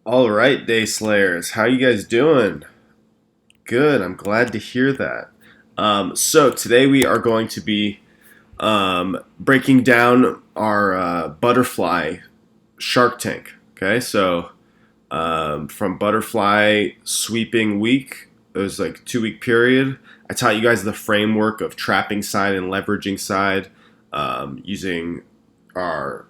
All right, Day Slayers, how you guys doing? Good. I'm glad to hear that. So today we are going to be breaking down our butterfly Shark Tank. Okay, so from butterfly sweeping week, it was like a 2 week period. I taught you guys the framework of trapping side and leveraging side, using our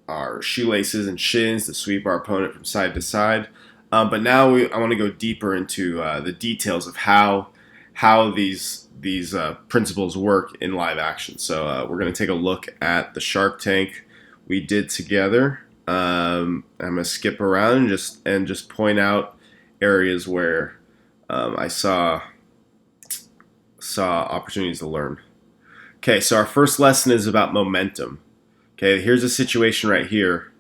our shoelaces and shins to sweep our opponent from side to side. But now I want to go deeper into the details of how these principles work in live action. So we're going to take a look at the Shark Tank we did together. I'm going to skip around and just point out areas where I saw opportunities to learn. Okay, so our first lesson is about momentum. Okay, here's a situation right here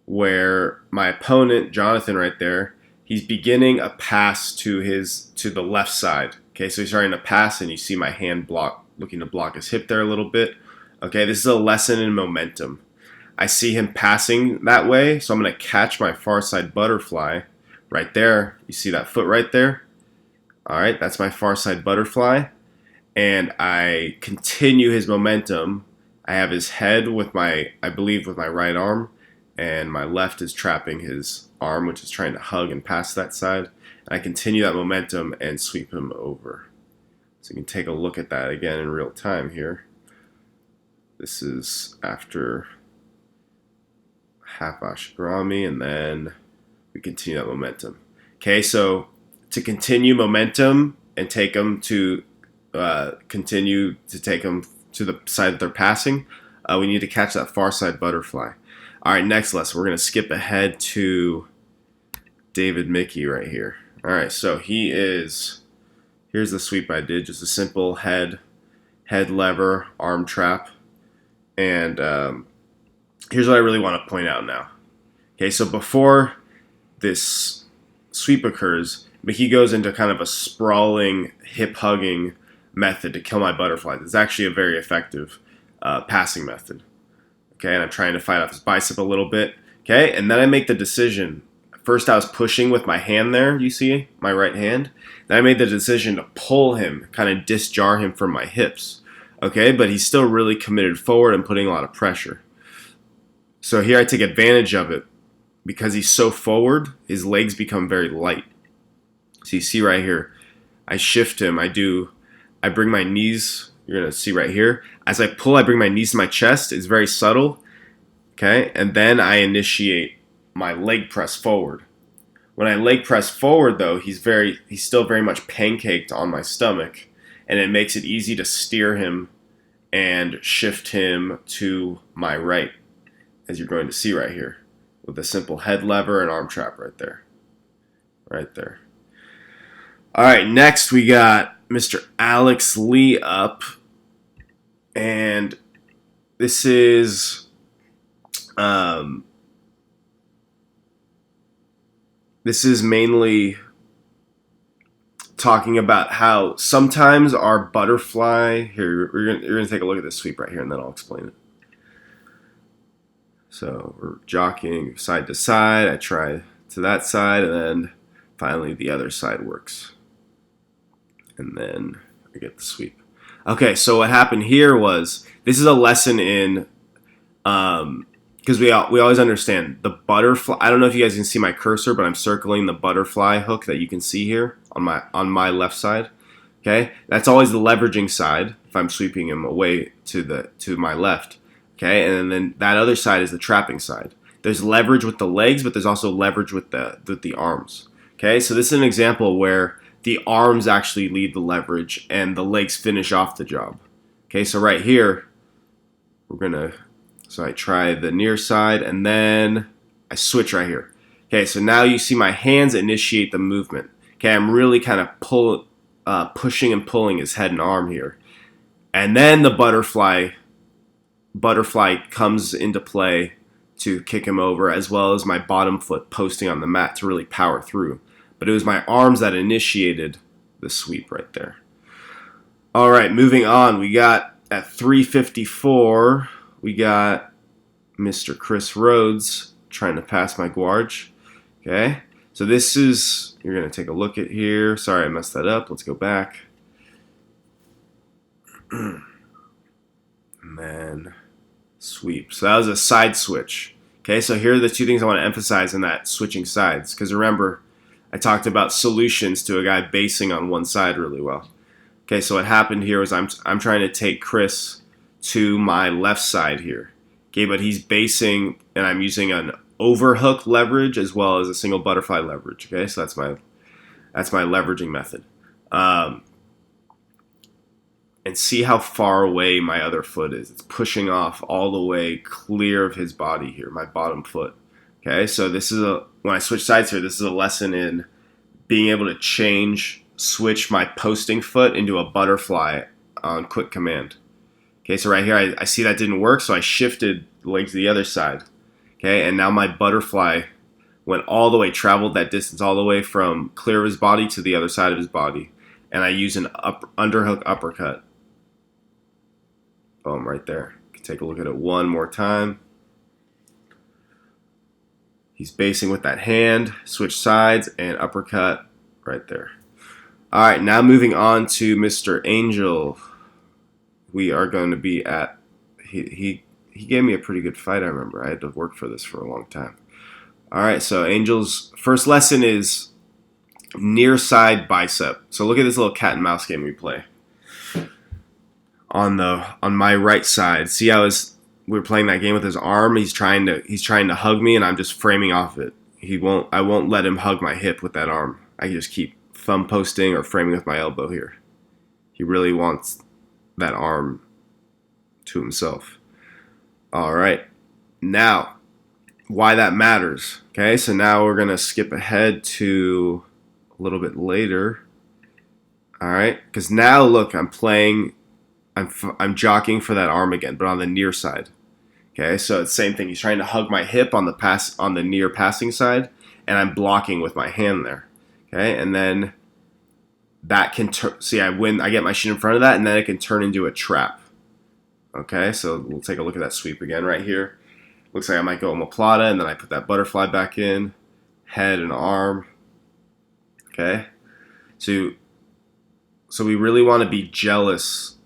where my opponent, Jonathan, right there, he's beginning a pass to the left side. Okay, so he's starting to pass, and you see my hand looking to block his hip there a little bit. Okay, this is a lesson in momentum. I see him passing that way, so I'm going to catch my far side butterfly right there. You see that foot right there? All right, that's my far side butterfly, and I continue his momentum. I have his head I believe, with my right arm, and my left is trapping his arm, which is trying to hug and pass that side. And I continue that momentum and sweep him over. So you can take a look at that again in real time here. This is after half ashigarami, and then we continue that momentum. Okay, so to continue momentum and take them to continue to take them to the side that they're passing, we need to catch that far side butterfly. All right, next lesson. We're going to skip ahead to David Mickey right here. All right, so here's the sweep I did. Just a simple head lever, arm trap. And here's what I really want to point out now. Okay, so before this sweep occurs, Mickey goes into kind of a sprawling, hip-hugging method to kill my butterflies. It's actually a very effective passing method. Okay, and I'm trying to fight off his bicep a little bit. Okay, and then I make the decision. First, I was pushing with my hand there, you see, my right hand. Then I made the decision to pull him, kind of disjar him from my hips. Okay, but he's still really committed forward and putting a lot of pressure. So here I take advantage of it. Because he's so forward, his legs become very light. So you see right here, I shift him. I bring my knees. You're going to see right here. As I pull, I bring my knees to my chest. It's very subtle. Okay, and then I initiate my leg press forward. When I leg press forward, though, he's still very much pancaked on my stomach, and it makes it easy to steer him and shift him to my right, as you're going to see right here, with a simple head lever and arm trap right there. Right there. All right, next we got Mr. Alex Lee up, and this is mainly talking about how sometimes our butterfly. Here, you're gonna take a look at this sweep right here, and then I'll explain it. So we're jockeying side to side. I try to that side, and then finally the other side works. And then I get the sweep. Okay, so what happened here was, this is a lesson in, because we always understand the butterfly. I don't know if you guys can see my cursor, but I'm circling the butterfly hook that you can see here on my left side. Okay, that's always the leveraging side if I'm sweeping him away to my left. Okay, and then that other side is the trapping side. There's leverage with the legs, but there's also leverage with the arms. Okay, so this is an example where the arms actually lead the leverage and the legs finish off the job. Okay, so right here, so I try the near side and then I switch right here. Okay, so now you see my hands initiate the movement. Okay, I'm really kind of pushing and pulling his head and arm here. And then the butterfly comes into play to kick him over, as well as my bottom foot posting on the mat to really power through. But it was my arms that initiated the sweep right there. All right, moving on. We got at 354, we got Mr. Chris Rhodes trying to pass my guarge. Okay, so this is, you're going to take a look at here. Sorry, I messed that up. Let's go back. And then sweep. So that was a side switch. Okay, so here are the two things I want to emphasize in that switching sides. Because remember, I talked about solutions to a guy basing on one side really well. Okay, so what happened here was I'm trying to take Chris to my left side here. Okay, but he's basing, and I'm using an overhook leverage as well as a single butterfly leverage. Okay, so that's my leveraging method. And see how far away my other foot is. It's pushing off all the way clear of his body here, my bottom foot. Okay, so this is when I switch sides here, this is a lesson in being able to switch my posting foot into a butterfly on quick command. Okay, so right here, I see that didn't work, so I shifted the leg to the other side. Okay, and now my butterfly went all the way, traveled that distance all the way from clear of his body to the other side of his body. And I use an underhook uppercut. Boom, right there. You can take a look at it one more time. He's basing with that hand, switch sides, and uppercut right there. All right, now moving on to Mr. Angel. We are going to be at, he gave me a pretty good fight, I remember. I had to work for this for a long time. All right, so Angel's first lesson is near side bicep. So look at this little cat and mouse game we play. On my right side, see how we're playing that game with his arm. He's trying to hug me, and I'm just framing off it. I won't let him hug my hip with that arm. I just keep thumb posting or framing with my elbow here. He really wants that arm to himself. All right, now why that matters. Okay, so now we're gonna skip ahead to a little bit later. All right, because now look, I'm jockeying for that arm again, but on the near side. Okay, so it's the same thing. He's trying to hug my hip on the near passing side, and I'm blocking with my hand there. Okay, and then that can see I get my shin in front of that, and then it can turn into a trap. Okay, so we'll take a look at that sweep again right here. Looks like I might go omoplata, and then I put that butterfly back in, head and arm. Okay, so we really want to be jealous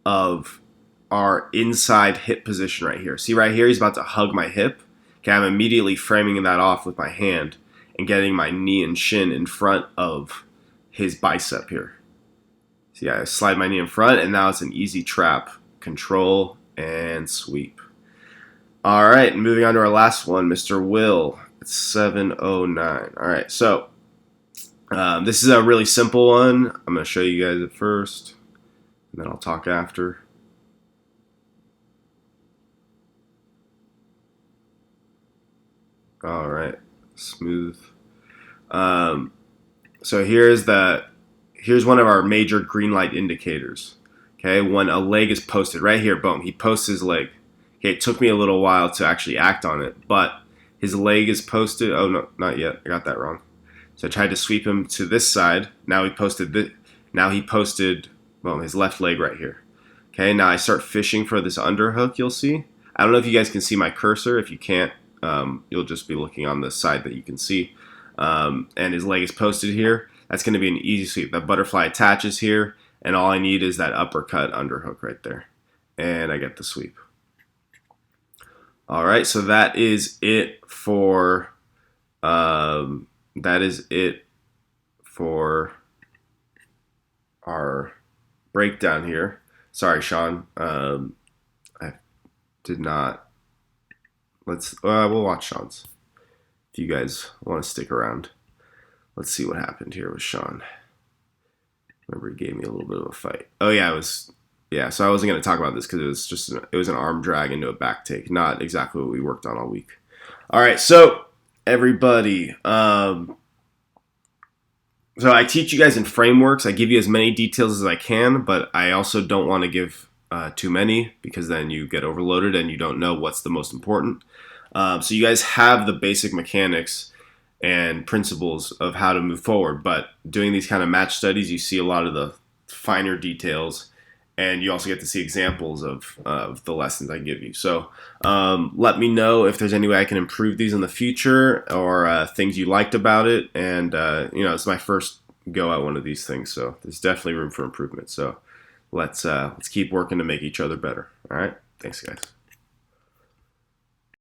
of our inside hip position right here. See right here, he's about to hug my hip. Okay, I'm immediately framing that off with my hand and getting my knee and shin in front of his bicep here. See, I slide my knee in front, and now it's an easy trap. Control and sweep. All right, moving on to our last one, Mr. Will. It's 709. All right, so this is a really simple one. I'm going to show you guys it first, and then I'll talk after. All right, smooth. So here's one of our major green light indicators. Okay, when a leg is posted, right here, boom, he posts his leg. Okay, it took me a little while to actually act on it, but his leg is posted. Oh no, not yet. I got that wrong. So I tried to sweep him to this side. Now he posted boom, his left leg right here. Okay, now I start fishing for this underhook. You'll see. I don't know if you guys can see my cursor. If you can't, you'll just be looking on the side that you can see. And his leg is posted here. That's going to be an easy sweep. That butterfly attaches here, and all I need is that uppercut underhook right there. And I get the sweep. All right, so that is it for our breakdown here. Sorry, Sean. I did not. We'll watch Sean's. If you guys want to stick around, let's see what happened here with Sean. Remember, he gave me a little bit of a fight. Oh yeah, so I wasn't going to talk about this because it was an arm drag into a back take, not exactly what we worked on all week. All right, so everybody, so I teach you guys in frameworks. I give you as many details as I can, but I also don't want to give too many because then you get overloaded and you don't know what's the most important. So you guys have the basic mechanics and principles of how to move forward, but doing these kind of match studies, you see a lot of the finer details, and you also get to see examples of the lessons I give you. So let me know if there's any way I can improve these in the future, or things you liked about it. And it's my first go at one of these things, so there's definitely room for improvement. So let's keep working to make each other better. All right, thanks, guys.